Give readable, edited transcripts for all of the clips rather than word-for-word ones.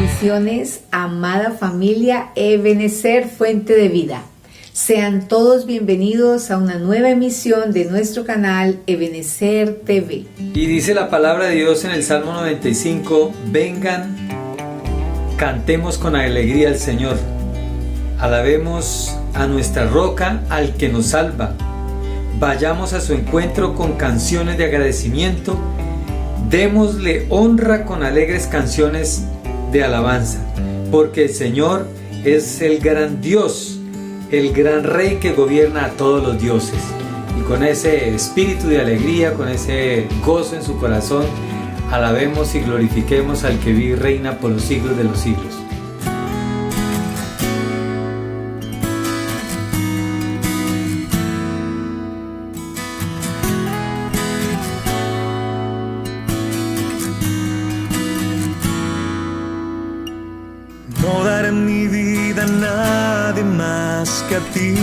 Bendiciones, amada familia Ebenecer Fuente de Vida. Sean todos bienvenidos a una nueva emisión de nuestro canal Ebenecer TV. Y dice la palabra de Dios en el Salmo 95, vengan, cantemos con alegría al Señor. Alabemos a nuestra roca, al que nos salva. Vayamos a su encuentro con canciones de agradecimiento. Démosle honra con alegres canciones de alabanza, porque el Señor es el gran Dios, el gran Rey que gobierna a todos los dioses. Y con ese espíritu de alegría, con ese gozo en su corazón, alabemos y glorifiquemos al que vive y reina por los siglos de los siglos. No daré mi vida a nadie más que a ti.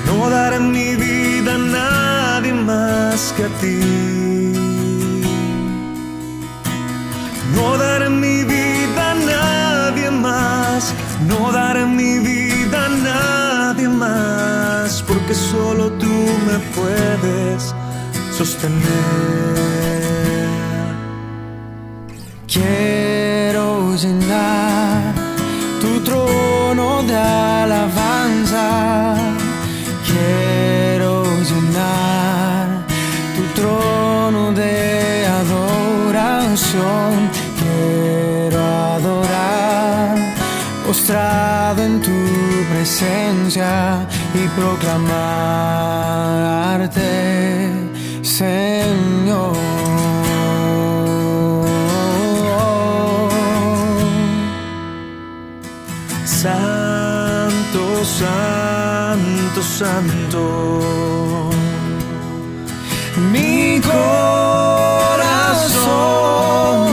No daré mi vida a nadie más que a ti. No daré mi vida a nadie más. No daré mi vida a nadie más, porque solo tú me puedes sostener. Quiero llenar tu trono de alabanza. Quiero llenar tu trono de adoración. Quiero adorar, postrado en tu presencia y proclamarte, Señor. Santo, santo, santo. Mi corazón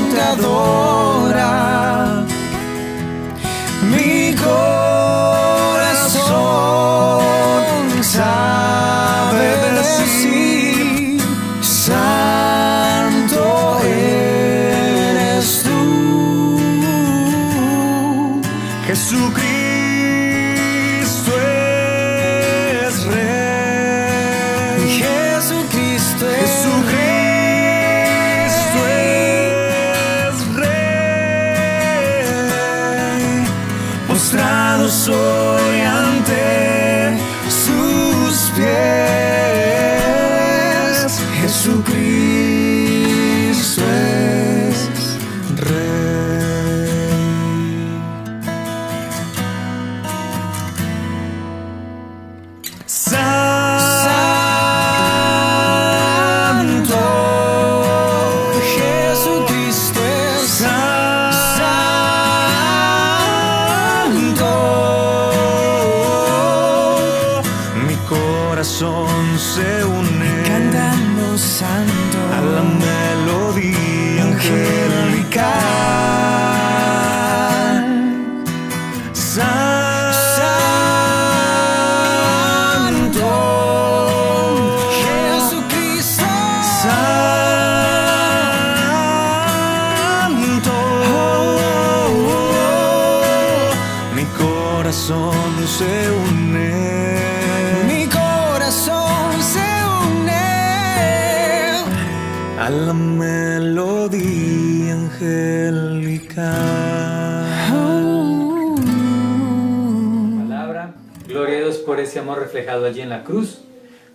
te adora. Mi corazón sabe decir, santo eres tú, Jesucristo. Soy ante sus pies. Jesucristo es Rey. Santo, Jesucristo es Santo. Se une cantando santo a la melodía angelical. Santo, Jesucristo, santo. Mi corazón se une. A la melodía angelical. Palabra, gloria a Dios por ese amor reflejado allí en la cruz.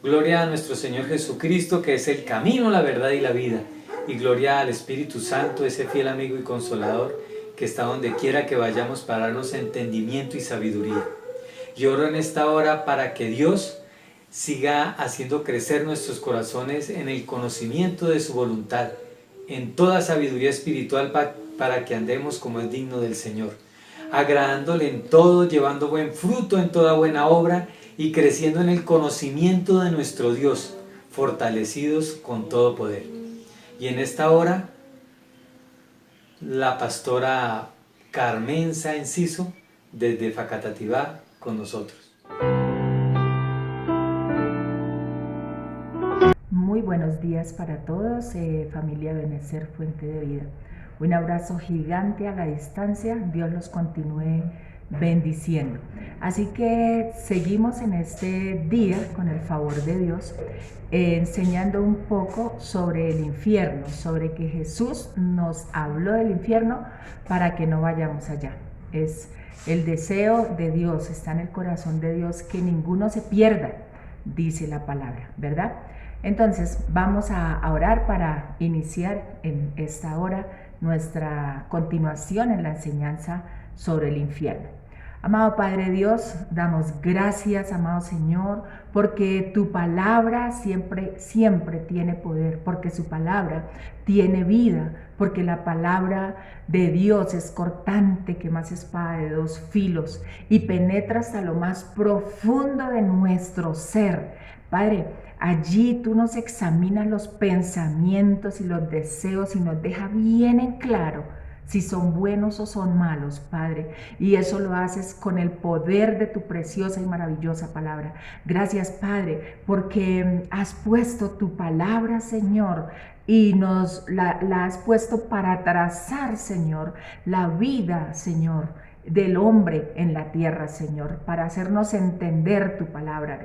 Gloria a nuestro Señor Jesucristo, que es el camino, la verdad y la vida. Y gloria al Espíritu Santo, ese fiel amigo y consolador, que está donde quiera que vayamos para darnos entendimiento y sabiduría. Y oro en esta hora para que Dios siga haciendo crecer nuestros corazones en el conocimiento de su voluntad, en toda sabiduría espiritual para que andemos como es digno del Señor, agradándole en todo, llevando buen fruto en toda buena obra y creciendo en el conocimiento de nuestro Dios, fortalecidos con todo poder. Y en esta hora, la pastora Carmenza Enciso, desde Facatativá, con nosotros. Muy buenos buenos días para todos, familia Ebenecer Fuente de Vida. Un abrazo gigante a la distancia, Dios los continúe bendiciendo. Así que seguimos en este día, con el favor de Dios, enseñando un poco sobre el infierno, sobre que Jesús nos habló del infierno para que no vayamos allá. Es el deseo de Dios, está en el corazón de Dios que ninguno se pierda, dice la palabra, ¿verdad? Entonces vamos a orar para iniciar en esta hora nuestra continuación en la enseñanza sobre el infierno. Amado Padre Dios, damos gracias, amado Señor, porque tu palabra siempre tiene poder, porque su palabra tiene vida, porque la palabra de Dios es cortante que más espada de dos filos y penetra hasta lo más profundo de nuestro ser. Padre, allí tú nos examinas los pensamientos y los deseos y nos deja bien en claro si son buenos o son malos, Padre. Y eso lo haces con el poder de tu preciosa y maravillosa palabra. Gracias, Padre, porque has puesto tu palabra, Señor, y nos la has puesto para trazar, Señor, la vida, Señor, del hombre en la tierra, Señor, para hacernos entender tu palabra,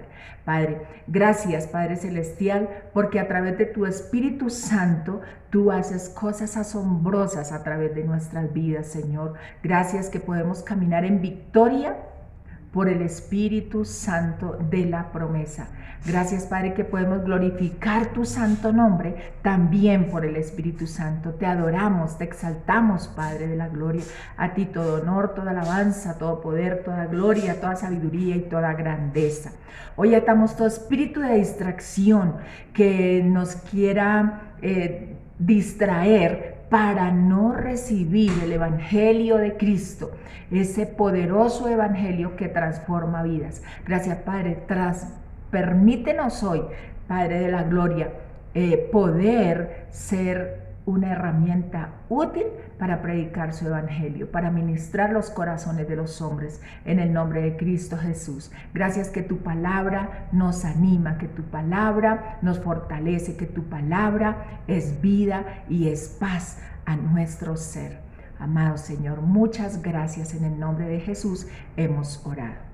Padre. Gracias, Padre Celestial, porque a través de tu Espíritu Santo, tú haces cosas asombrosas a través de nuestras vidas, Señor. Gracias que podemos caminar en victoria por el Espíritu Santo de la promesa. Gracias, Padre, que podemos glorificar tu santo nombre también por el Espíritu Santo. Te adoramos, te exaltamos, Padre de la gloria. A ti todo honor, toda alabanza, todo poder, toda gloria, toda sabiduría y toda grandeza. Hoy atamos todo espíritu de distracción que nos quiera distraer para no recibir el Evangelio de Cristo, ese poderoso Evangelio que transforma vidas. Gracias, Padre. Permítenos hoy, Padre de la gloria, poder ser una herramienta útil para predicar su Evangelio, para ministrar los corazones de los hombres en el nombre de Cristo Jesús. Gracias que tu palabra nos anima, que tu palabra nos fortalece, que tu palabra es vida y es paz a nuestro ser. Amado Señor, muchas gracias. En el nombre de Jesús hemos orado.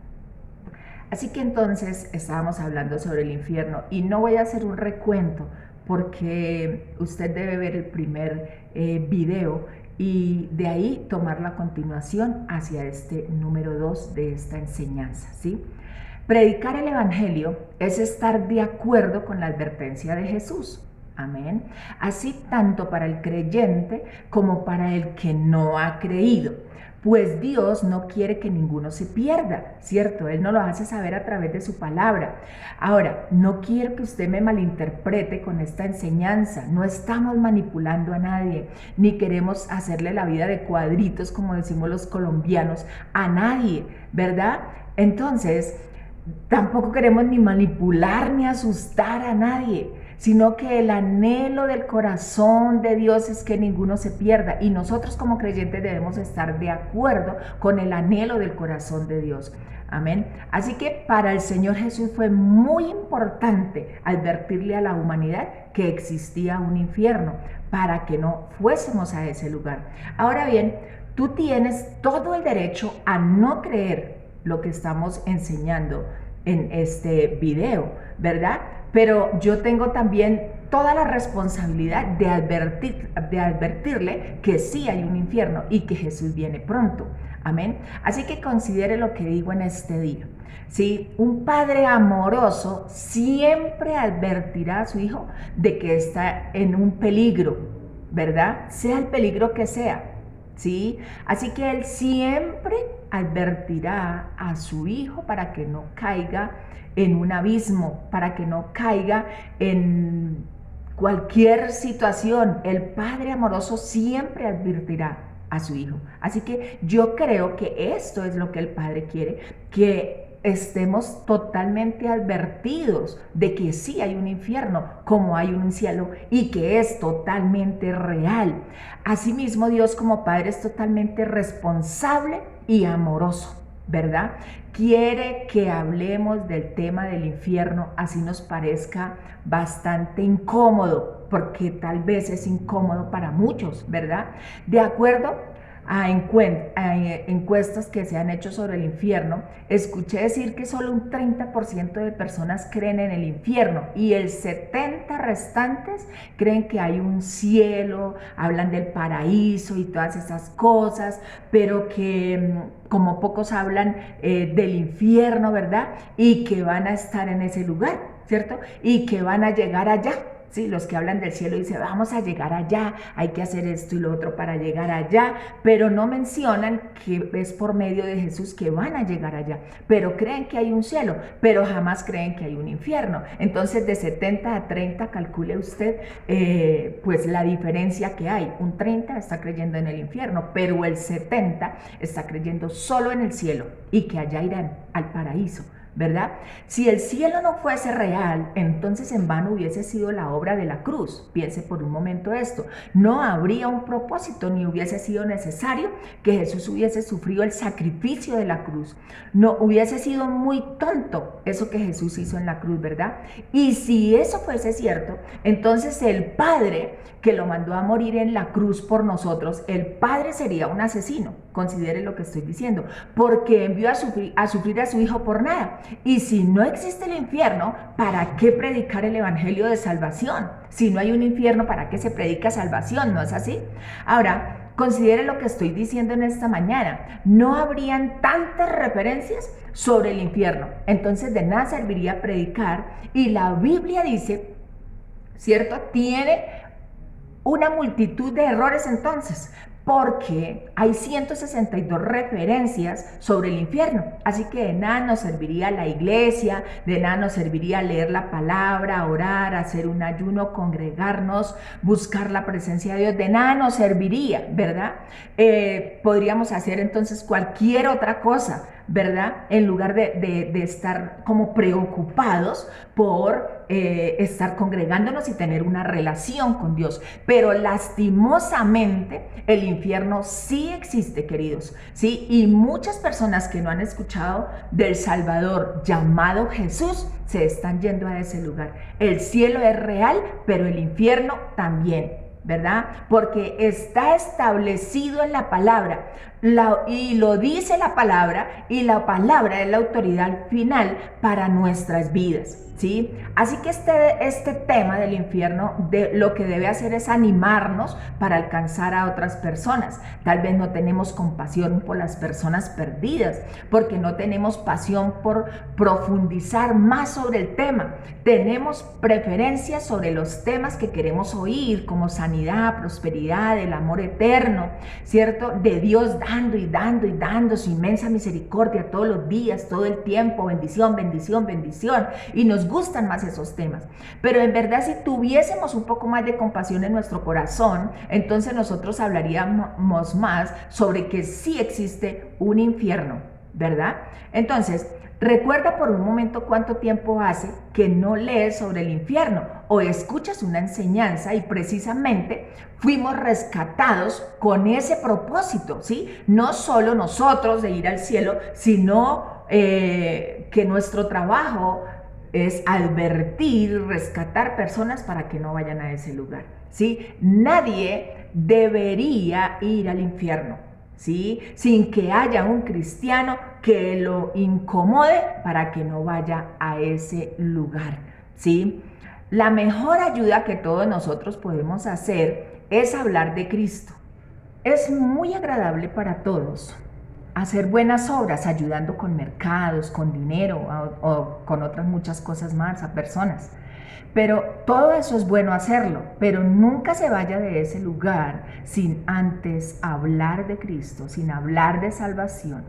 Así que entonces estábamos hablando sobre el infierno y no voy a hacer un recuento porque usted debe ver el primer video y de ahí tomar la continuación hacia este número 2 de esta enseñanza, ¿sí? Predicar el Evangelio es estar de acuerdo con la advertencia de Jesús. Amén. Así tanto para el creyente como para el que no ha creído. Pues Dios no quiere que ninguno se pierda, ¿cierto? Él nos lo hace saber a través de su palabra. Ahora, no quiero que usted me malinterprete con esta enseñanza. No estamos manipulando a nadie, ni queremos hacerle la vida de cuadritos, como decimos los colombianos, a nadie, ¿verdad? Entonces, tampoco queremos ni manipular ni asustar a nadie, sino que el anhelo del corazón de Dios es que ninguno se pierda, y nosotros como creyentes debemos estar de acuerdo con el anhelo del corazón de Dios. Amén. Así que para el Señor Jesús fue muy importante advertirle a la humanidad que existía un infierno para que no fuésemos a ese lugar. Ahora bien, tú tienes todo el derecho a no creer lo que estamos enseñando en este video, ¿verdad? Pero yo tengo también toda la responsabilidad de advertirle que sí hay un infierno y que Jesús viene pronto. Amén. Así que considere lo que digo en este día. ¿Sí? Un padre amoroso siempre advertirá a su hijo de que está en un peligro, ¿verdad? Sea el peligro que sea. ¿Sí? Así que él siempre advertirá a su hijo para que no caiga en un abismo, para que no caiga en cualquier situación. El padre amoroso siempre advertirá a su hijo. Así que yo creo que esto es lo que el padre quiere, que estemos totalmente advertidos de que sí hay un infierno, como hay un cielo, y que es totalmente real. Asimismo, Dios como Padre es totalmente responsable y amoroso. ¿verdad? Quiere que hablemos del tema del infierno, así nos parezca bastante incómodo, porque tal vez es incómodo para muchos, ¿verdad? De acuerdo a encuestas que se han hecho sobre el infierno, escuché decir que solo un 30% de personas creen en el infierno y el 70% restantes creen que hay un cielo, hablan del paraíso y todas esas cosas, pero que como pocos hablan del infierno, ¿verdad? Y que van a estar en ese lugar, ¿cierto? Y que van a llegar allá. Sí, los que hablan del cielo dicen, vamos a llegar allá, hay que hacer esto y lo otro para llegar allá, pero no mencionan que es por medio de Jesús que van a llegar allá, pero creen que hay un cielo, pero jamás creen que hay un infierno. Entonces de 70 a 30 calcule usted pues la diferencia que hay. Un 30 está creyendo en el infierno, pero el 70 está creyendo solo en el cielo y que allá irán al paraíso, ¿verdad? Si el cielo no fuese real, entonces en vano hubiese sido la obra de la cruz. Piense por un momento esto. No habría un propósito ni hubiese sido necesario que Jesús hubiese sufrido el sacrificio de la cruz. No hubiese sido muy tonto eso que Jesús hizo en la cruz, ¿verdad? Y si eso fuese cierto, entonces el Padre que lo mandó a morir en la cruz por nosotros, el Padre sería un asesino. Considere lo que estoy diciendo, porque envió a sufrir a su Hijo por nada. Y si no existe el infierno, ¿para qué predicar el evangelio de salvación? Si no hay un infierno, ¿para qué se predica salvación? ¿No es así? Ahora, considere lo que estoy diciendo en esta mañana. No habrían tantas referencias sobre el infierno. Entonces de nada serviría predicar. Y la Biblia dice, ¿cierto? Tiene una multitud de errores entonces, porque hay 162 referencias sobre el infierno. Así que de nada nos serviría la iglesia, de nada nos serviría leer la palabra, orar, hacer un ayuno, congregarnos, buscar la presencia de Dios. De nada nos serviría, ¿verdad? Podríamos hacer entonces cualquier otra cosa, ¿verdad? En lugar de estar como preocupados por estar congregándonos y tener una relación con Dios. Pero lastimosamente el infierno sí existe, queridos, ¿sí? Y muchas personas que no han escuchado del Salvador llamado Jesús se están yendo a ese lugar. El cielo es real, pero el infierno también, ¿verdad? Porque está establecido en la palabra, y lo dice la palabra, y la palabra es la autoridad final para nuestras vidas, ¿sí? Así que este tema del infierno lo que debe hacer es animarnos para alcanzar a otras personas. Tal vez no tenemos compasión por las personas perdidas, porque no tenemos pasión por profundizar más sobre el tema. Tenemos preferencias sobre los temas que queremos oír, como sanidad, prosperidad, el amor eterno, ¿cierto? De Dios dando y dando y dando su inmensa misericordia todos los días, todo el tiempo, bendición, bendición, bendición. Y nos gustan más esos temas. Pero en verdad, si tuviésemos un poco más de compasión en nuestro corazón, entonces nosotros hablaríamos más sobre que sí existe un infierno, ¿verdad? Entonces, recuerda por un momento cuánto tiempo hace que no lees sobre el infierno o escuchas una enseñanza y precisamente fuimos rescatados con ese propósito, ¿sí? No solo nosotros de ir al cielo, sino que nuestro trabajo es advertir, rescatar personas para que no vayan a ese lugar, ¿sí? Nadie debería ir al infierno, ¿sí? Sin que haya un cristiano que lo incomode para que no vaya a ese lugar, ¿sí? La mejor ayuda que todos nosotros podemos hacer es hablar de Cristo. Es muy agradable para todos hacer buenas obras, ayudando con mercados, con dinero o con otras muchas cosas más a personas. Pero todo eso es bueno hacerlo, pero nunca se vaya de ese lugar sin antes hablar de Cristo, sin hablar de salvación.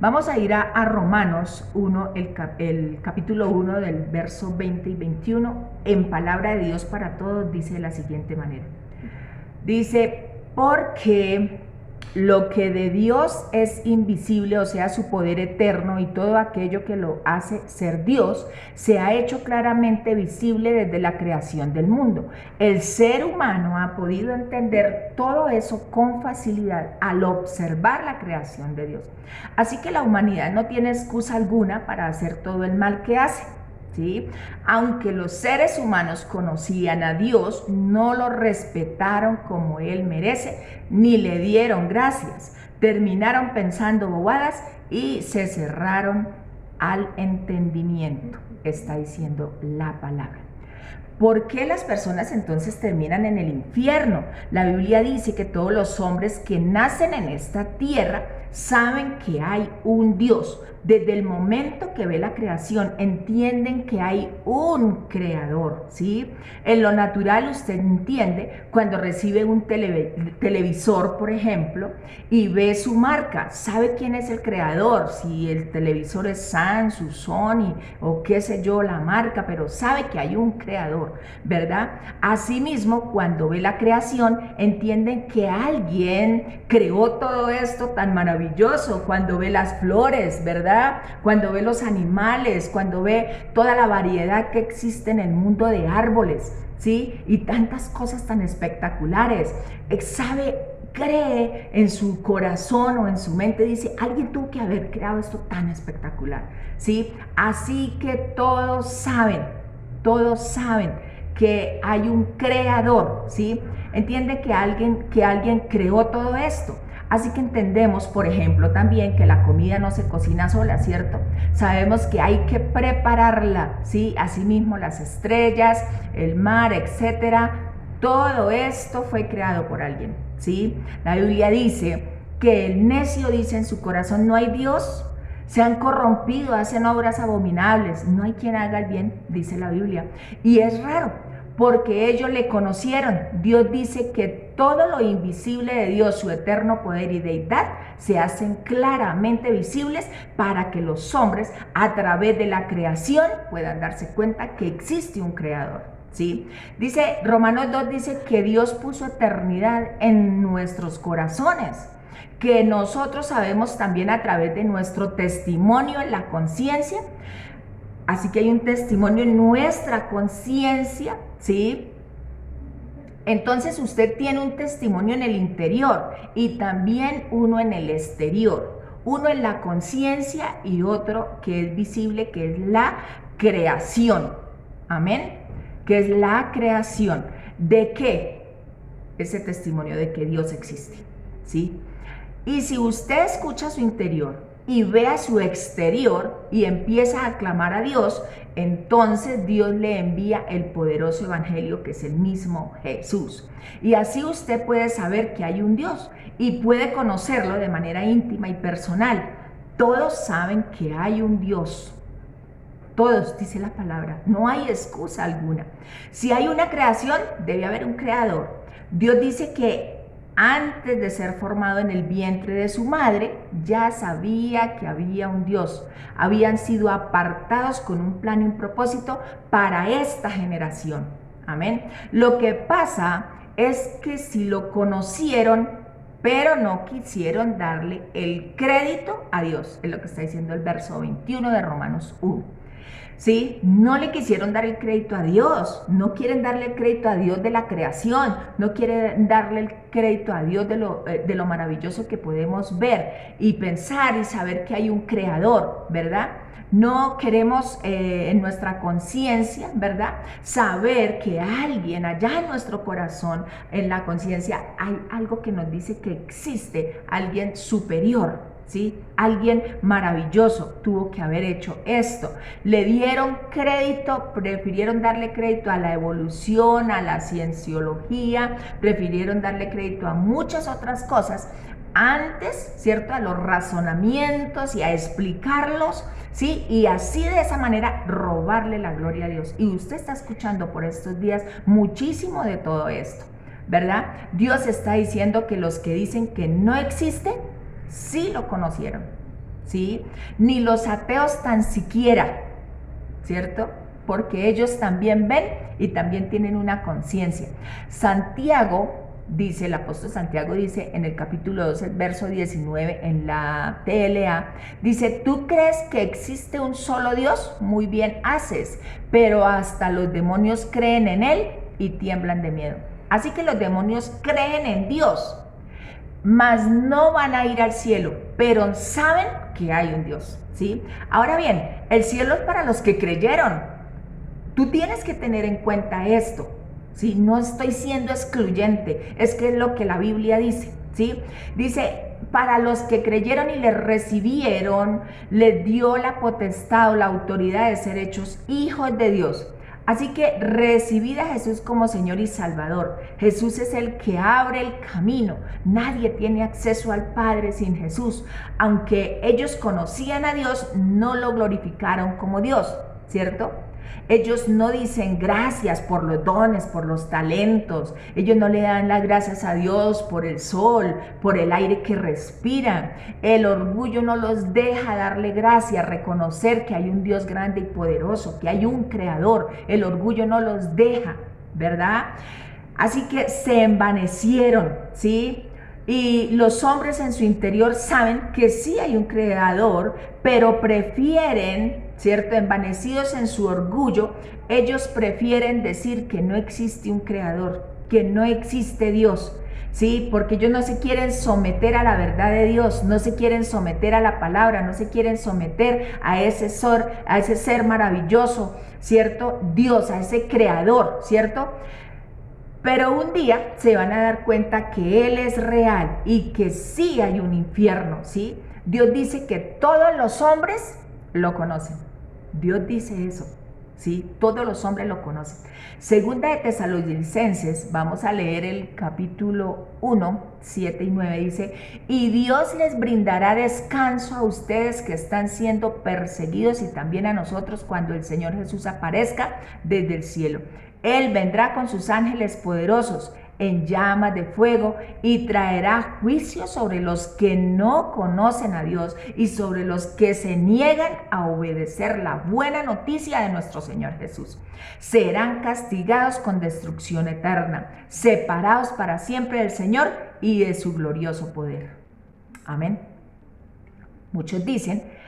Vamos a ir a Romanos 1, el capítulo 1 del verso 20 y 21. En palabra de Dios para todos dice de la siguiente manera. Dice, porque Lo que de Dios es invisible, o sea, su poder eterno y todo aquello que lo hace ser Dios, se ha hecho claramente visible desde la creación del mundo. El ser humano ha podido entender todo eso con facilidad al observar la creación de Dios. Así que la humanidad no tiene excusa alguna para hacer todo el mal que hace. ¿Sí? Aunque los seres humanos conocían a Dios, no lo respetaron como Él merece, ni le dieron gracias. Terminaron pensando bobadas y se cerraron al entendimiento, está diciendo la palabra. ¿Por qué las personas entonces terminan en el infierno? La Biblia dice que todos los hombres que nacen en esta tierra saben que hay un Dios. Desde el momento que ve la creación, entienden que hay un creador, ¿sí? En lo natural usted entiende cuando recibe un televisor, por ejemplo, y ve su marca, sabe quién es el creador, si el televisor es Samsung, Sony o qué sé yo, la marca, pero sabe que hay un creador, ¿verdad? Asimismo, cuando ve la creación, entienden que alguien creó todo esto tan maravilloso, cuando ve las flores, ¿verdad? Cuando ve los animales, cuando ve toda la variedad que existe en el mundo de árboles, ¿sí? Y tantas cosas tan espectaculares. Cree en su corazón o en su mente, dice, alguien tuvo que haber creado esto tan espectacular, ¿sí? Así que todos saben que hay un creador, ¿sí? Entiende que alguien creó todo esto. Así que entendemos, por ejemplo, también que la comida no se cocina sola, ¿cierto? Sabemos que hay que prepararla, ¿sí? Asimismo, las estrellas, el mar, etcétera. Todo esto fue creado por alguien, ¿sí? La Biblia dice que el necio dice en su corazón, no hay Dios. Se han corrompido, hacen obras abominables. No hay quien haga el bien, dice la Biblia. Y es raro, porque ellos le conocieron. Dios dice que todo lo invisible de Dios, su eterno poder y deidad, se hacen claramente visibles para que los hombres, a través de la creación, puedan darse cuenta que existe un creador, ¿sí? Dice, Romanos 2 dice que Dios puso eternidad en nuestros corazones, que nosotros sabemos también a través de nuestro testimonio en la conciencia. Así que hay un testimonio en nuestra conciencia, ¿sí? Entonces usted tiene un testimonio en el interior y también uno en el exterior. Uno en la conciencia y otro que es visible, que es la creación. Amén. Que es la creación. ¿De qué? Ese testimonio de que Dios existe, ¿sí? Y si usted escucha su interior y ve a su exterior y empieza a clamar a Dios, entonces Dios le envía el poderoso evangelio que es el mismo Jesús. Y así usted puede saber que hay un Dios y puede conocerlo de manera íntima y personal. Todos saben que hay un Dios. Todos, dice la palabra, no hay excusa alguna. Si hay una creación, debe haber un creador. Dios dice que antes de ser formado en el vientre de su madre, ya sabía que había un Dios. Habían sido apartados con un plan y un propósito para esta generación. Amén. Lo que pasa es que si lo conocieron, pero no quisieron darle el crédito a Dios. Es lo que está diciendo el verso 21 de Romanos 1. ¿Sí? No le quisieron dar el crédito a Dios, no quieren darle el crédito a Dios de la creación, no quieren darle el crédito a Dios de lo maravilloso que podemos ver y pensar y saber que hay un creador, ¿verdad? No queremos en nuestra conciencia, ¿verdad? Saber que alguien allá en nuestro corazón, en la conciencia, hay algo que nos dice que existe alguien superior. ¿Sí? Alguien maravilloso tuvo que haber hecho esto. Le dieron crédito, prefirieron darle crédito a la evolución, a la cienciología, prefirieron darle crédito a muchas otras cosas antes, ¿cierto? A los razonamientos y a explicarlos, ¿sí? Y así de esa manera robarle la gloria a Dios. Y usted está escuchando por estos días muchísimo de todo esto, ¿verdad? Dios está diciendo que los que dicen que no existe, sí lo conocieron, ¿sí? Ni los ateos tan siquiera, ¿cierto? Porque ellos también ven y también tienen una conciencia. Santiago dice, el apóstol Santiago dice en el capítulo 12, el verso 19 en la TLA, dice, ¿tú crees que existe un solo Dios? Muy bien haces, pero hasta los demonios creen en Él y tiemblan de miedo. Así que los demonios creen en Dios, mas no van a ir al cielo, pero saben que hay un Dios, ¿sí? Ahora bien, el cielo es para los que creyeron. Tú tienes que tener en cuenta esto, ¿sí? No estoy siendo excluyente, es que es lo que la Biblia dice, ¿sí? Dice, para los que creyeron y le recibieron, les dio la potestad o la autoridad de ser hechos hijos de Dios. Así que recibid a Jesús como Señor y Salvador. Jesús es el que abre el camino. Nadie tiene acceso al Padre sin Jesús. Aunque ellos conocían a Dios, no lo glorificaron como Dios, ¿cierto? Ellos no dicen gracias por los dones, por los talentos. Ellos no le dan las gracias a Dios por el sol, por el aire que respiran. El orgullo no los deja darle gracias, reconocer que hay un Dios grande y poderoso, que hay un creador. El orgullo no los deja, ¿verdad? Así que se envanecieron, ¿sí? Y los hombres en su interior saben que sí hay un creador, pero prefieren, ¿cierto? Envanecidos en su orgullo, ellos prefieren decir que no existe un creador, que no existe Dios, ¿sí? Porque ellos no se quieren someter a la verdad de Dios, no se quieren someter a la palabra, no se quieren someter a ese ser maravilloso, ¿cierto? Dios, a ese creador, ¿cierto? Pero un día se van a dar cuenta que Él es real y que sí hay un infierno, ¿sí? Dios dice que todos los hombres lo conocen. Dios dice eso, ¿sí? Todos los hombres lo conocen. Segunda de Tesalonicenses, vamos a leer el capítulo 1, 7 y 9, dice, y Dios les brindará descanso a ustedes que están siendo perseguidos y también a nosotros cuando el Señor Jesús aparezca desde el cielo. Él vendrá con sus ángeles poderosos en llamas de fuego y traerá juicio sobre los que no conocen a Dios y sobre los que se niegan a obedecer la buena noticia de nuestro Señor Jesús. Serán castigados con destrucción eterna, separados para siempre del Señor y de su glorioso poder. Amén. Muchos dicen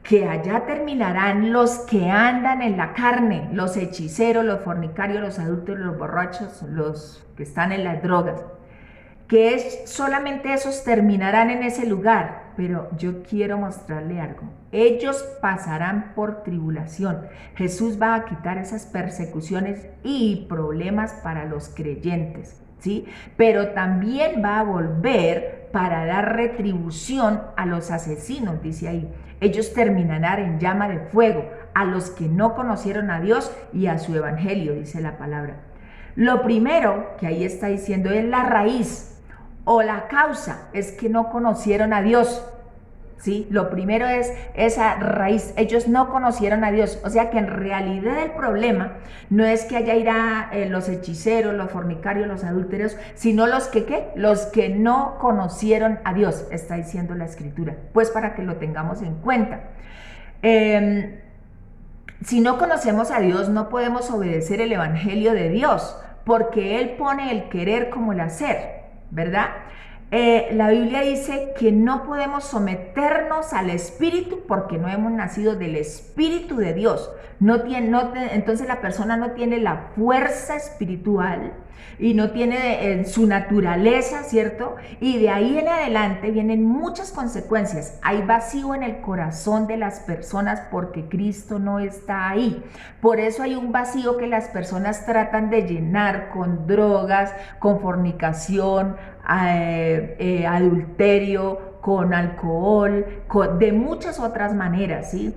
que allá terminarán los que andan en la carne, los hechiceros, los fornicarios, los adúlteros, los borrachos, los que están en las drogas, que solamente esos terminarán en ese lugar. Pero yo quiero mostrarle algo. Ellos pasarán por tribulación. Jesús va a quitar esas persecuciones y problemas para los creyentes, ¿sí? Pero también va a volver para dar retribución a los asesinos, dice ahí. Ellos terminarán en llama de fuego a los que no conocieron a Dios y a su evangelio, dice la palabra. Lo primero que ahí está diciendo es la raíz o la causa, es que no conocieron a Dios, ¿sí? Lo primero es esa raíz, ellos no conocieron a Dios, o sea que en realidad el problema no es que allá irá los hechiceros, los fornicarios, los adúlteros, sino los que ¿qué? Los que no conocieron a Dios, está diciendo la Escritura, pues para que lo tengamos en cuenta. Si no conocemos a Dios, no podemos obedecer el evangelio de Dios, porque Él pone el querer como el hacer, ¿verdad? La Biblia dice que no podemos someternos al Espíritu porque no hemos nacido del Espíritu de Dios. Entonces la persona no tiene la fuerza espiritual y no tiene su naturaleza, ¿cierto? Y de ahí en adelante vienen muchas consecuencias. Hay vacío en el corazón de las personas porque Cristo no está ahí. Por eso hay un vacío que las personas tratan de llenar con drogas, con fornicación, adulterio, con alcohol, de muchas otras maneras, ¿sí?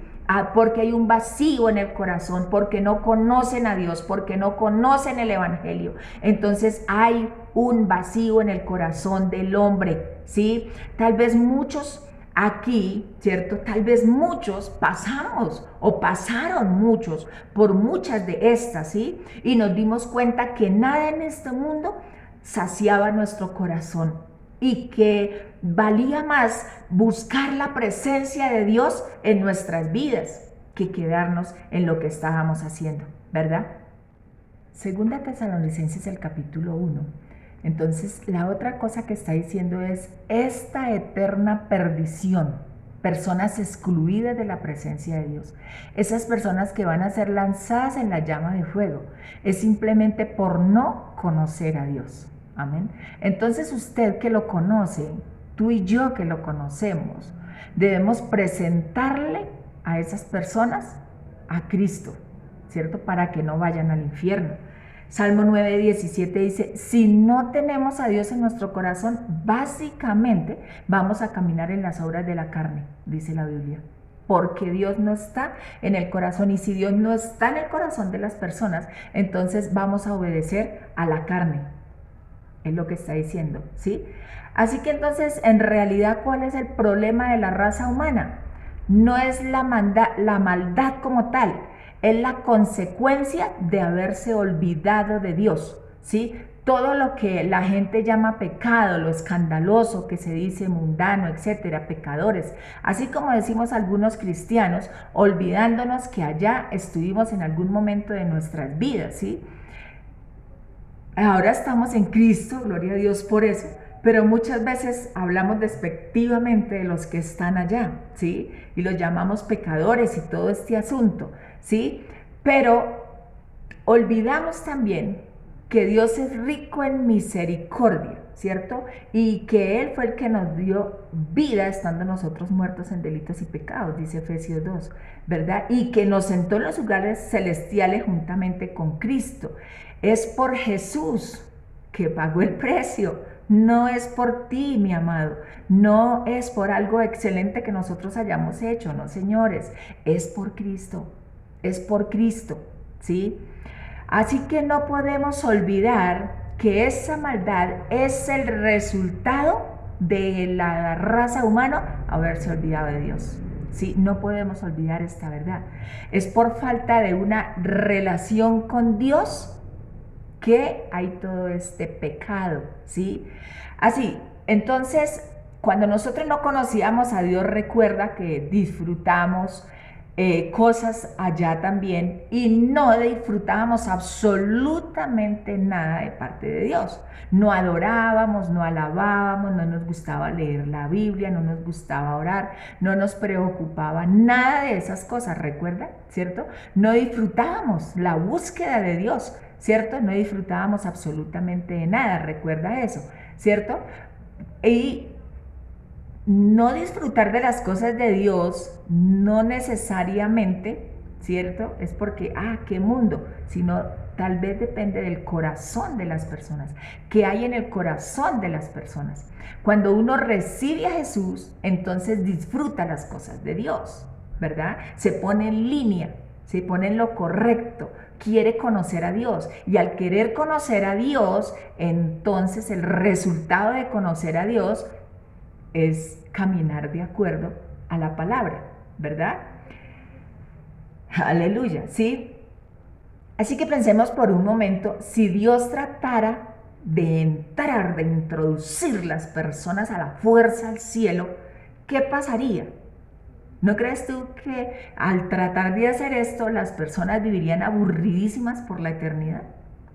Porque hay un vacío en el corazón, porque no conocen a Dios, porque no conocen el evangelio. Entonces hay un vacío en el corazón del hombre, ¿sí? Tal vez muchos aquí, ¿cierto? Tal vez muchos pasamos o pasaron muchos por muchas de estas, ¿sí? Y nos dimos cuenta que nada en este mundo saciaba nuestro corazón y que valía más buscar la presencia de Dios en nuestras vidas que quedarnos en lo que estábamos haciendo, ¿verdad? Segunda Tesalonicenses, el capítulo 1, Entonces, la otra cosa que está diciendo es esta eterna perdición, personas excluidas de la presencia de Dios, esas personas que van a ser lanzadas en la llama de fuego, es simplemente por no conocer a Dios. Amén. Entonces, usted que lo conoce, tú y yo que lo conocemos, debemos presentarle a esas personas a Cristo, ¿cierto? Para que no vayan al infierno. Salmo 9:17 dice, si no tenemos a Dios en nuestro corazón, básicamente vamos a caminar en las obras de la carne, dice la Biblia. Porque Dios no está en el corazón, y si Dios no está en el corazón de las personas, entonces vamos a obedecer a la carne. Es lo que está diciendo, ¿sí? Así que entonces, en realidad, ¿cuál es el problema de la raza humana? No es la maldad como tal, es la consecuencia de haberse olvidado de Dios, ¿sí? Todo lo que la gente llama pecado, lo escandaloso que se dice mundano, etcétera, pecadores, así como decimos algunos cristianos, olvidándonos que allá estuvimos en algún momento de nuestras vidas, ¿sí? Ahora estamos en Cristo, gloria a Dios por eso, pero muchas veces hablamos despectivamente de los que están allá, ¿sí? Y los llamamos pecadores y todo este asunto, ¿sí? Pero olvidamos también que Dios es rico en misericordia, ¿cierto? Y que Él fue el que nos dio vida estando nosotros muertos en delitos y pecados, dice Efesios 2, ¿verdad? Y que nos sentó en los lugares celestiales juntamente con Cristo. Es por Jesús que pagó el precio, no es por ti, mi amado, no es por algo excelente que nosotros hayamos hecho, no, señores, es por Cristo, ¿sí? Así que no podemos olvidar que esa maldad es el resultado de la raza humana haberse olvidado de Dios. Sí, no podemos olvidar esta verdad. Es por falta de una relación con Dios que hay todo este pecado, ¿sí? Así, entonces, cuando nosotros no conocíamos a Dios, recuerda que disfrutamos cosas allá también y no disfrutábamos absolutamente nada de parte de Dios. No adorábamos, no alabábamos, no nos gustaba leer la Biblia, no nos gustaba orar, no nos preocupaba nada de esas cosas, ¿recuerda? ¿Cierto? No disfrutábamos la búsqueda de Dios, ¿cierto? No disfrutábamos absolutamente de nada, recuerda eso, ¿cierto? Y no disfrutar de las cosas de Dios no necesariamente, ¿cierto? Es porque, qué mundo, sino tal vez depende del corazón de las personas. ¿Qué hay en el corazón de las personas? Cuando uno recibe a Jesús, entonces disfruta las cosas de Dios, ¿verdad? Se pone en línea, se pone en lo correcto, quiere conocer a Dios, y al querer conocer a Dios, entonces el resultado de conocer a Dios es caminar de acuerdo a la palabra, ¿verdad? Aleluya, ¿sí? Así que pensemos por un momento, si Dios tratara de entrar, de introducir las personas a la fuerza al cielo, ¿qué pasaría? ¿No crees tú que al tratar de hacer esto, las personas vivirían aburridísimas por la eternidad?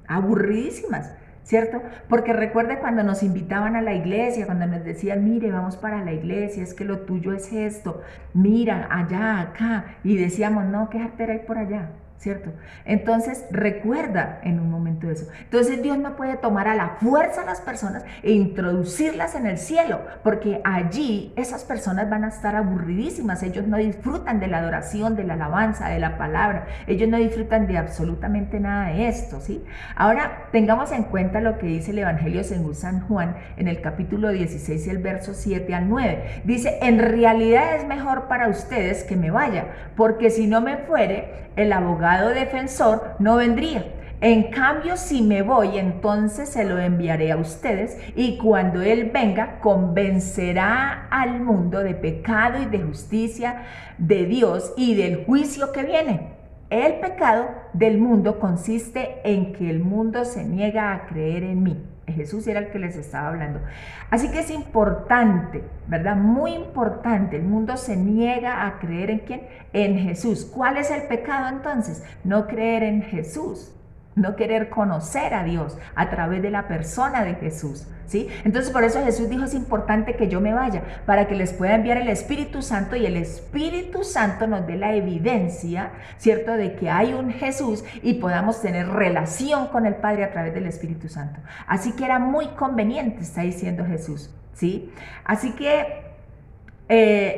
Aburridísimas, ¿cierto? Porque recuerda cuando nos invitaban a la iglesia, cuando nos decían, mire, vamos para la iglesia, es que lo tuyo es esto, mira, allá, acá, y decíamos, no, qué jartera hay por allá, ¿cierto? Entonces recuerda en un momento eso. Entonces Dios no puede tomar a la fuerza a las personas e introducirlas en el cielo, porque allí esas personas van a estar aburridísimas. Ellos no disfrutan de la adoración, de la alabanza, de la palabra. Ellos no disfrutan de absolutamente nada de esto, ¿sí? Ahora tengamos en cuenta lo que dice el Evangelio según San Juan en el capítulo 16 y el verso 7 al 9. Dice, en realidad es mejor para ustedes que me vaya, porque si no me fuere, el abogado defensor no vendría. En cambio, si me voy, entonces se lo enviaré a ustedes, y cuando Él venga, convencerá al mundo de pecado y de justicia, de Dios y del juicio que viene. El pecado del mundo consiste en que el mundo se niega a creer en mí. Jesús era el que les estaba hablando. Así que es importante, ¿verdad? Muy importante. El mundo se niega a creer ¿en quién? En Jesús. ¿Cuál es el pecado entonces? No creer en Jesús. no querer conocer a Dios a través de la persona de Jesús, ¿sí? Entonces por eso Jesús dijo, es importante que yo me vaya, para que les pueda enviar el Espíritu Santo y el Espíritu Santo nos dé la evidencia, ¿cierto?, de que hay un Jesús y podamos tener relación con el Padre a través del Espíritu Santo. Así que era muy conveniente, está diciendo Jesús, ¿sí? Así que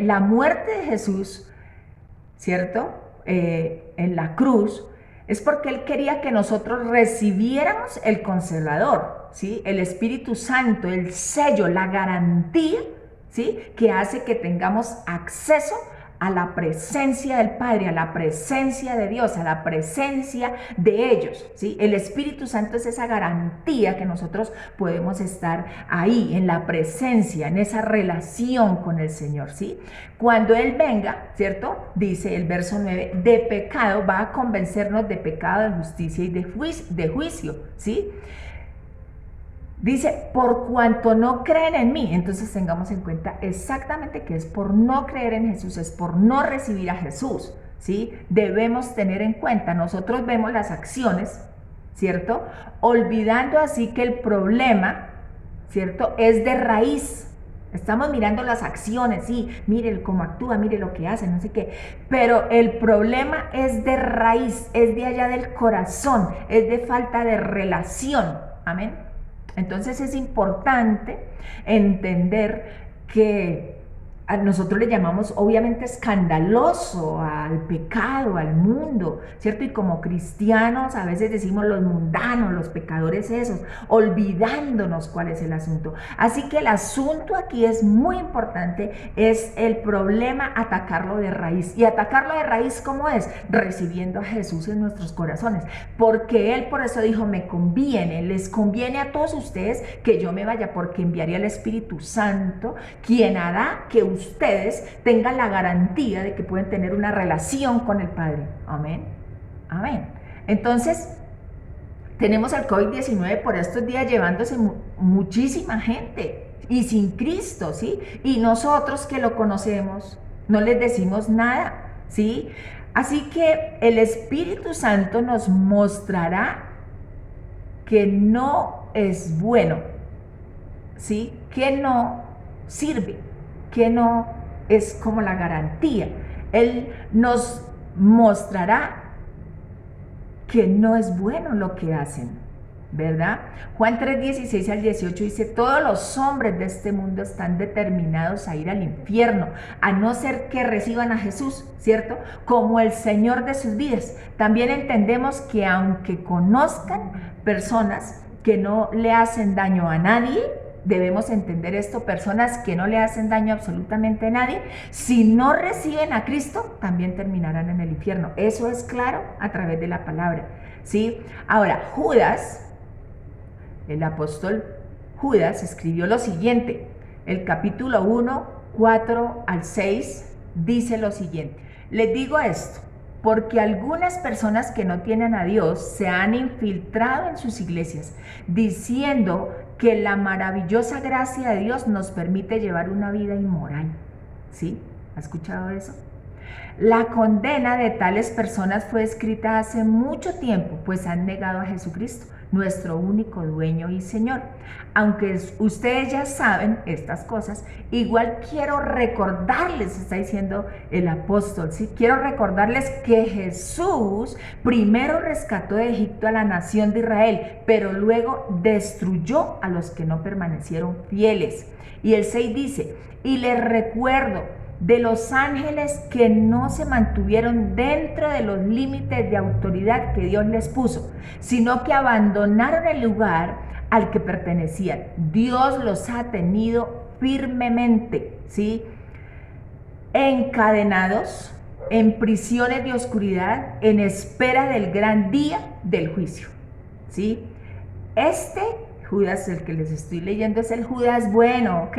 la muerte de Jesús, ¿cierto?, en la cruz, es porque Él quería que nosotros recibiéramos el Consolador, ¿sí?, el Espíritu Santo, el sello, la garantía, ¿sí?, que hace que tengamos acceso a la presencia del Padre, a la presencia de Dios, a la presencia de ellos, ¿sí? El Espíritu Santo es esa garantía que nosotros podemos estar ahí, en la presencia, en esa relación con el Señor, ¿sí? Cuando Él venga, ¿cierto?, dice el verso 9, de pecado, va a convencernos de pecado, de justicia y de juicio, ¿sí? Dice, por cuanto no creen en mí. Entonces tengamos en cuenta exactamente que es por no creer en Jesús, es por no recibir a Jesús, ¿sí? Debemos tener en cuenta, nosotros vemos las acciones, ¿cierto?, olvidando así que el problema, ¿cierto?, es de raíz. Estamos mirando las acciones, sí, mire cómo actúa, mire lo que hace, no sé qué, pero el problema es de raíz, es de allá del corazón, es de falta de relación, amén. Entonces es importante entender que a nosotros le llamamos obviamente escandaloso al pecado, al mundo, ¿cierto? Y como cristianos a veces decimos los mundanos, los pecadores esos, olvidándonos cuál es el asunto. Así que el asunto aquí es muy importante, es el problema, atacarlo de raíz. ¿Y atacarlo de raíz cómo es? Recibiendo a Jesús en nuestros corazones, porque Él por eso dijo, me conviene, les conviene a todos ustedes que yo me vaya, porque enviaría el Espíritu Santo, quien hará que ustedes tengan la garantía de que pueden tener una relación con el Padre. Amén. Amén. Entonces, tenemos el COVID-19 por estos días llevándose muchísima gente y sin Cristo, ¿sí? Y nosotros que lo conocemos, no les decimos nada, ¿sí? Así que el Espíritu Santo nos mostrará que no es bueno, ¿sí? Que no sirve, que no es como la garantía. Él nos mostrará que no es bueno lo que hacen, ¿verdad? Juan 3:16 al 18 dice, todos los hombres de este mundo están determinados a ir al infierno, a no ser que reciban a Jesús, ¿cierto?, como el Señor de sus vidas. También entendemos que aunque conozcan personas que no le hacen daño a nadie, debemos entender esto, personas que no le hacen daño absolutamente a nadie, si no reciben a Cristo, también terminarán en el infierno. Eso es claro a través de la palabra, ¿sí? Ahora, Judas, el apóstol Judas, escribió lo siguiente, el capítulo 1, 4 al 6, dice lo siguiente, les digo esto, porque algunas personas que no tienen a Dios se han infiltrado en sus iglesias, diciendo que la maravillosa gracia de Dios nos permite llevar una vida inmoral. ¿Sí? ¿Ha escuchado eso? La condena de tales personas fue escrita hace mucho tiempo, pues han negado a Jesucristo, nuestro único dueño y Señor. Aunque ustedes ya saben estas cosas, igual quiero recordarles, está diciendo el apóstol, ¿sí? Quiero recordarles que Jesús primero rescató de Egipto a la nación de Israel, pero luego destruyó a los que no permanecieron fieles. Y el 6 dice, y les recuerdo de los ángeles que no se mantuvieron dentro de los límites de autoridad que Dios les puso, sino que abandonaron el lugar al que pertenecían. Dios los ha tenido firmemente, ¿sí?, encadenados en prisiones de oscuridad en espera del gran día del juicio, ¿sí? Este Judas, el que les estoy leyendo, es el Judas bueno, ¿ok?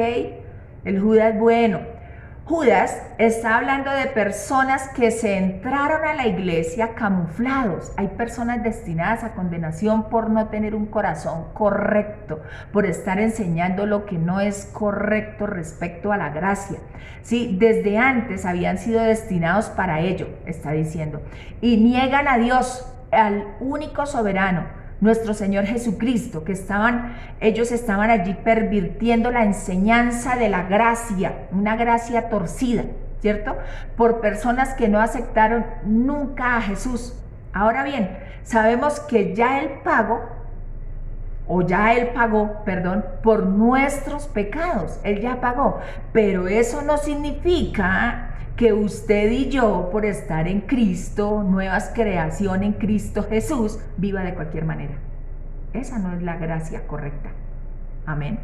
El Judas bueno. Judas está hablando de personas que se entraron a la iglesia camuflados. Hay personas destinadas a condenación por no tener un corazón correcto, por estar enseñando lo que no es correcto respecto a la gracia. Sí, desde antes habían sido destinados para ello, está diciendo, y niegan a Dios. al único soberano, nuestro Señor Jesucristo, que ellos estaban allí pervirtiendo la enseñanza de la gracia, una gracia torcida, ¿cierto? Por personas que no aceptaron nunca a Jesús. Ahora bien, sabemos que Él pagó, por nuestros pecados. Él ya pagó, pero eso no significa que usted y yo, por estar en Cristo, nuevas creación en Cristo Jesús, viva de cualquier manera. Esa no es la gracia correcta. Amén.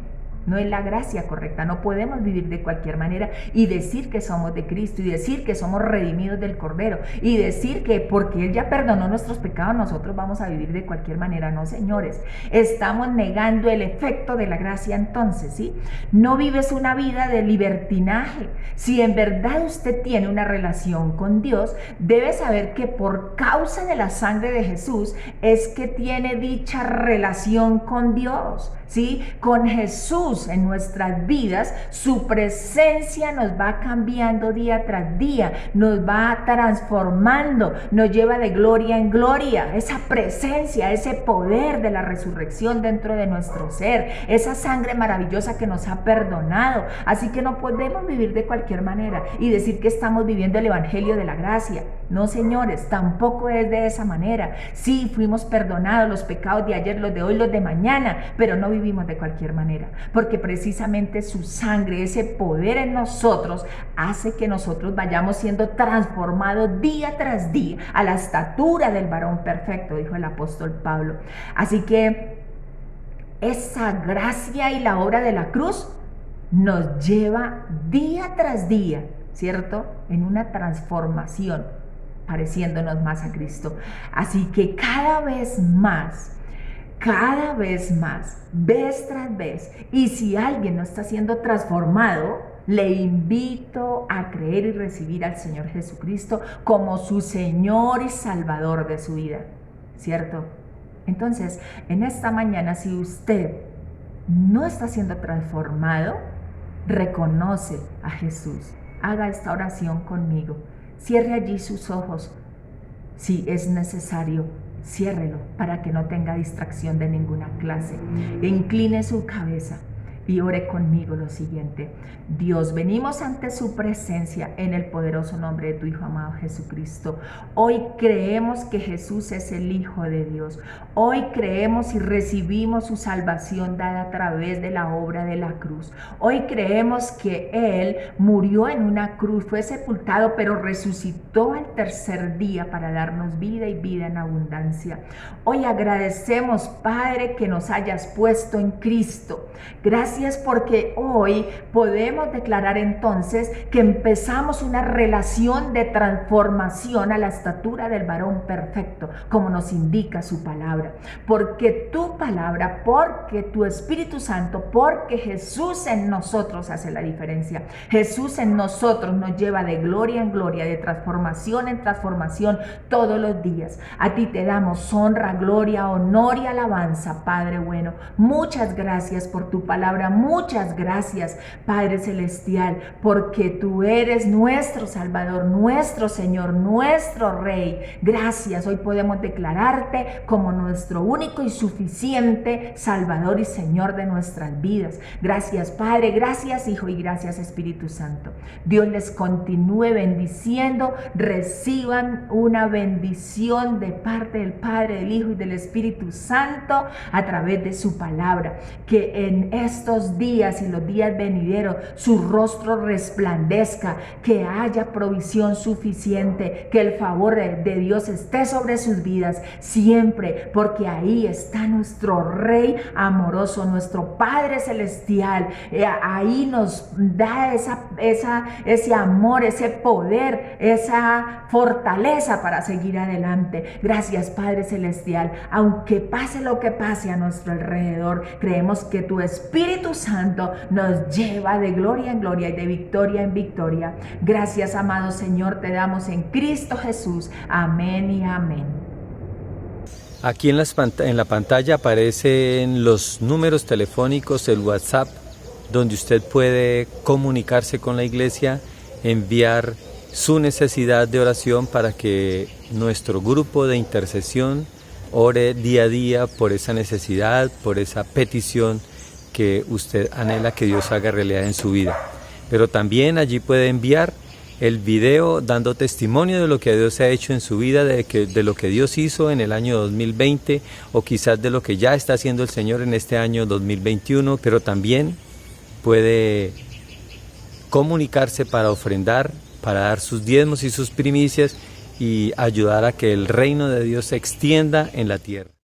No es la gracia correcta. No podemos vivir de cualquier manera y decir que somos de Cristo y decir que somos redimidos del Cordero y decir que porque Él ya perdonó nuestros pecados nosotros vamos a vivir de cualquier manera. No, señores, estamos negando el efecto de la gracia entonces, ¿sí? No vives una vida de libertinaje. Si en verdad usted tiene una relación con Dios, debe saber que por causa de la sangre de Jesús es que tiene dicha relación con Dios, ¿sí? Con Jesús en nuestras vidas, su presencia nos va cambiando día tras día, nos va transformando, nos lleva de gloria en gloria. Esa presencia, ese poder de la resurrección dentro de nuestro ser, esa sangre maravillosa que nos ha perdonado. Así que no podemos vivir de cualquier manera y decir que estamos viviendo el evangelio de la gracia. No, señores, tampoco es de esa manera. Sí, fuimos perdonados, los pecados de ayer, los de hoy, los de mañana, pero no vivimos de cualquier manera, porque precisamente su sangre, ese poder en nosotros, hace que nosotros vayamos siendo transformados día tras día a la estatura del varón perfecto, dijo el apóstol Pablo. Así que esa gracia y la obra de la cruz nos lleva día tras día, ¿cierto?, en una transformación, pareciéndonos más a Cristo. Así que cada vez más, vez tras vez, y si alguien no está siendo transformado, le invito a creer y recibir al Señor Jesucristo como su Señor y Salvador de su vida, ¿cierto? Entonces, en esta mañana, si usted no está siendo transformado, reconoce a Jesús. Haga esta oración conmigo. Cierre allí sus ojos. Si es necesario, ciérrelo para que no tenga distracción de ninguna clase. Incline su cabeza y ore conmigo lo siguiente. Dios, venimos ante su presencia en el poderoso nombre de tu Hijo amado Jesucristo. Hoy creemos que Jesús es el Hijo de Dios. Hoy creemos y recibimos su salvación dada a través de la obra de la cruz. Hoy creemos que Él murió en una cruz, fue sepultado, pero resucitó al tercer día para darnos vida y vida en abundancia. Hoy agradecemos, Padre, que nos hayas puesto en Cristo. Gracias porque hoy podemos declarar entonces que empezamos una relación de transformación a la estatura del varón perfecto, como nos indica su palabra. Porque tu palabra, porque tu Espíritu Santo, porque Jesús en nosotros hace la diferencia. Jesús en nosotros nos lleva de gloria en gloria, de transformación en transformación todos los días. A ti te damos honra, gloria, honor y alabanza, Padre bueno. Muchas gracias por tu palabra. Muchas gracias, Padre Celestial, porque tú eres nuestro Salvador, nuestro Señor, nuestro Rey. Gracias, hoy podemos declararte como nuestro único y suficiente Salvador y Señor de nuestras vidas. Gracias, Padre, gracias, Hijo, y gracias, Espíritu Santo. Dios les continúe bendiciendo. Reciban una bendición de parte del Padre, del Hijo y del Espíritu Santo a través de su palabra. Que en estos días y los días venideros su rostro resplandezca, que haya provisión suficiente, que el favor de Dios esté sobre sus vidas siempre, porque ahí está nuestro Rey amoroso, nuestro Padre Celestial. Ahí nos da ese amor, ese poder, esa fortaleza para seguir adelante. Gracias, Padre Celestial. Aunque pase lo que pase a nuestro alrededor, creemos que tu Espíritu Santo nos lleva de gloria en gloria y de victoria en victoria. Gracias, amado Señor, te damos en Cristo Jesús. Amén y amén. Aquí en la pantalla aparecen los números telefónicos, el WhatsApp, donde usted puede comunicarse con la iglesia, enviar su necesidad de oración para que nuestro grupo de intercesión ore día a día por esa necesidad, por esa petición que usted anhela que Dios haga realidad en su vida. Pero también allí puede enviar el video dando testimonio de lo que Dios ha hecho en su vida, de lo que Dios hizo en el año 2020 o quizás de lo que ya está haciendo el Señor en este año 2021, pero también puede comunicarse para ofrendar, para dar sus diezmos y sus primicias y ayudar a que el reino de Dios se extienda en la tierra.